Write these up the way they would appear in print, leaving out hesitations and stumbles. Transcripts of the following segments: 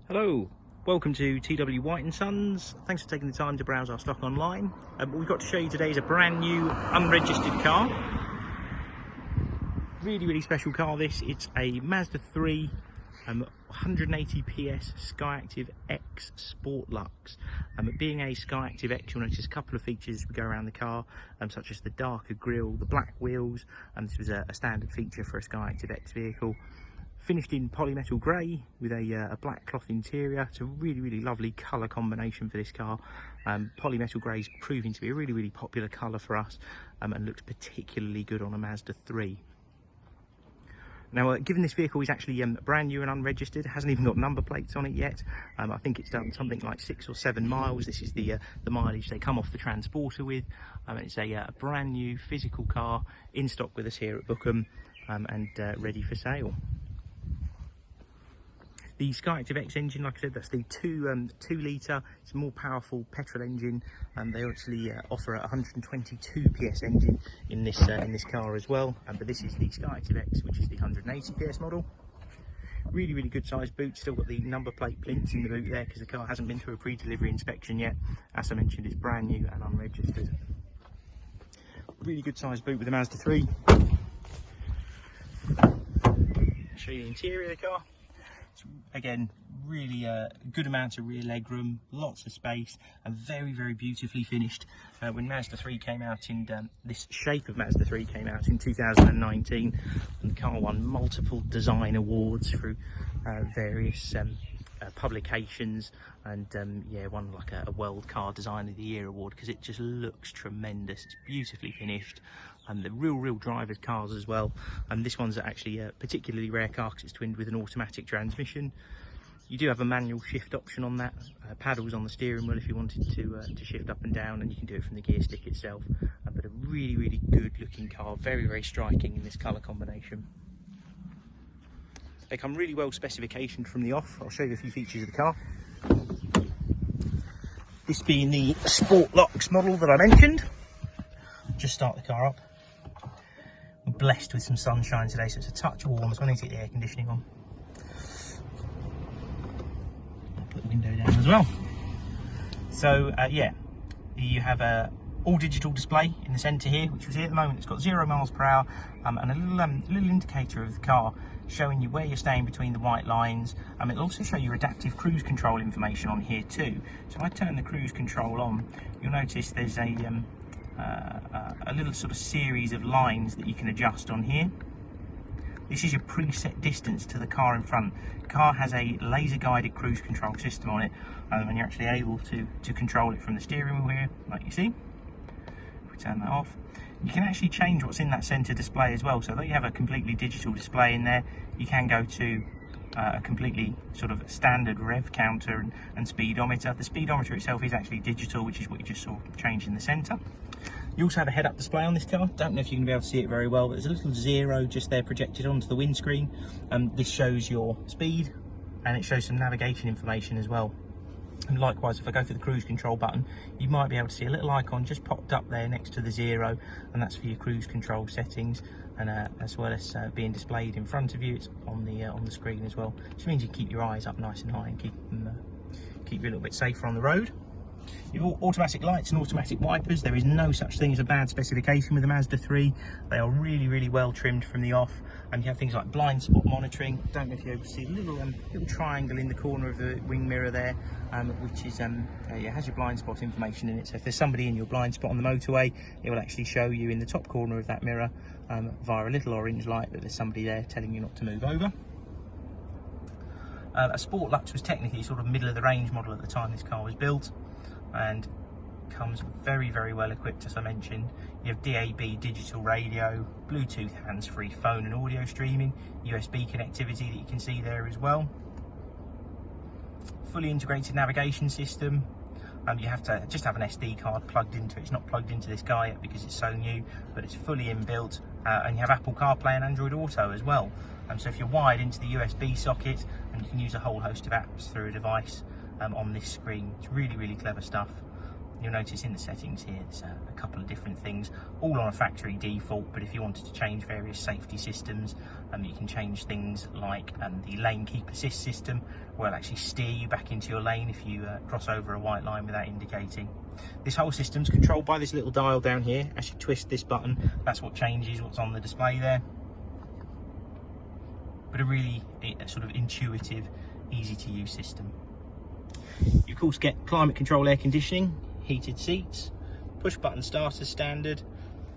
Hello, welcome to TW White & Sons. Thanks for taking the time to browse our stock online. What we've got to show you today is a brand new unregistered car. Really special car this. It's a Mazda 3 180 PS SKYACTIV-X Sport Lux. Being a SKYACTIV-X, you'll notice a couple of features as we go around the car, such as the darker grille, the black wheels, and this was a standard feature for a SKYACTIV-X vehicle. Finished in polymetal grey with a black cloth interior. It's a really lovely colour combination for this car. Polymetal grey is proving to be a really popular colour for us, and looks particularly good on a Mazda 3. Now, given this vehicle is actually brand new and unregistered, it hasn't even got number plates on it yet. I think it's done something like 6 or 7 miles. This is the mileage they come off the transporter with. It's a brand new physical car in stock with us here at Bookham, and ready for sale. The SKYACTIV-X engine, like I said, that's the 2 litre. It's a more powerful petrol engine, and they actually offer a 122 PS engine in this car as well. But this is the SKYACTIV-X, which is the 180 PS model. Really good sized boot. Still got the number plate plinths in the boot there because the car hasn't been through a pre-delivery inspection yet. As I mentioned, it's brand new and unregistered. Really good sized boot with the Mazda 3. Show you the interior of the car. Again, really good amount of rear legroom, lots of space, and very beautifully finished. When Mazda 3 came out in this shape of Mazda 3 came out in 2019, and the car won multiple design awards through various publications, and yeah, won like a World Car Design of the Year award because it just looks tremendous. It's beautifully finished, and the real driver's cars as well. And this one's actually a particularly rare car because it's twinned with an automatic transmission. You do have a manual shift option on that, paddles on the steering wheel if you wanted to shift up and down, and you can do it from the gear stick itself. But a really good looking car, very striking in this colour combination. They come really well specificationed from the off. I'll show you a few features of the car. This being the Sport Lux model that I mentioned. Just start the car up. We're blessed with some sunshine today, so it's a touch warm, so I need to get the air conditioning on. I'll put the window down as well. So yeah, you have a all digital display in the centre here, which you see at the moment. It's got 0 miles per hour, and a little indicator of the car showing you where you're staying between the white lines. It'll also show you adaptive cruise control information on here too. So if I turn the cruise control on, you'll notice there's a little sort of series of lines that you can adjust on here. This is your preset distance to the car in front. The car has a laser guided cruise control system on it, and you're actually able to control it from the steering wheel here, like you see. If we turn that off, you can actually change what's in that centre display as well. So though you have a completely digital display in there, you can go to a completely sort of standard rev counter and speedometer. The speedometer itself is actually digital, which is what you just saw change in the centre. You also have a head-up display on this car. Don't know if you can be able to see it very well, but there's a little 0 just there projected onto the windscreen. This shows your speed, and it shows some navigation information as well. And likewise, if I go for the cruise control button, you might be able to see a little icon just popped up there next to the 0, and that's for your cruise control settings. And as well as being displayed in front of you, it's on the screen as well. Which means you keep your eyes up nice and high and keep you a little bit safer on the road. You've got automatic lights and automatic wipers. There is no such thing as a bad specification with the Mazda 3. They are really well trimmed from the off. And you have things like blind spot monitoring. Don't know if you're able to see a little triangle in the corner of the wing mirror there, which is yeah, has your blind spot information in it. So if there's somebody in your blind spot on the motorway, it will actually show you in the top corner of that mirror via a little orange light that there's somebody there telling you not to move over. A Sport Lux was technically sort of middle of the range model at the time this car was built, and comes very well equipped. As I mentioned, you have DAB digital radio, Bluetooth hands-free phone and audio streaming, USB connectivity that you can see there as well. Fully integrated navigation system. You have to just have an SD card plugged into it. It's not plugged into this car yet because it's so new, but it's fully inbuilt. And you have Apple CarPlay and Android Auto as well. So if you're wired into the USB socket, and you can use a whole host of apps through a device on this screen. It's really clever stuff. You'll notice in the settings here there's a couple of different things, all on a factory default, but if you wanted to change various safety systems, you can change things like the lane keep assist system, where it'll actually steer you back into your lane if you cross over a white line without indicating. This whole system's controlled by this little dial down here. As you twist this button, that's what changes what's on the display there. But a really sort of intuitive, easy to use system. You of course get climate control air conditioning, heated seats, push button start as standard,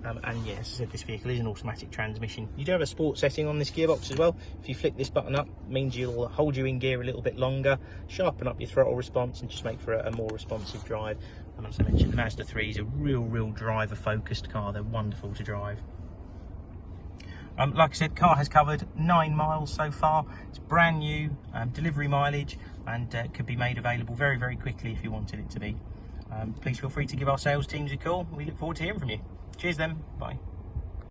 and yeah, as I said, this vehicle is an automatic transmission. You do have a sport setting on this gearbox as well. If you flick this button up, it means you'll hold you in gear a little bit longer, sharpen up your throttle response, and just make for a more responsive drive. And as I mentioned, the Mazda 3 is a real driver focused car. They're wonderful to drive. Like I said, car has covered 9 miles so far. It's brand new, delivery mileage, and could be made available very quickly if you wanted it to be. Please feel free to give our sales teams a call. We look forward to hearing from you. Cheers then, bye.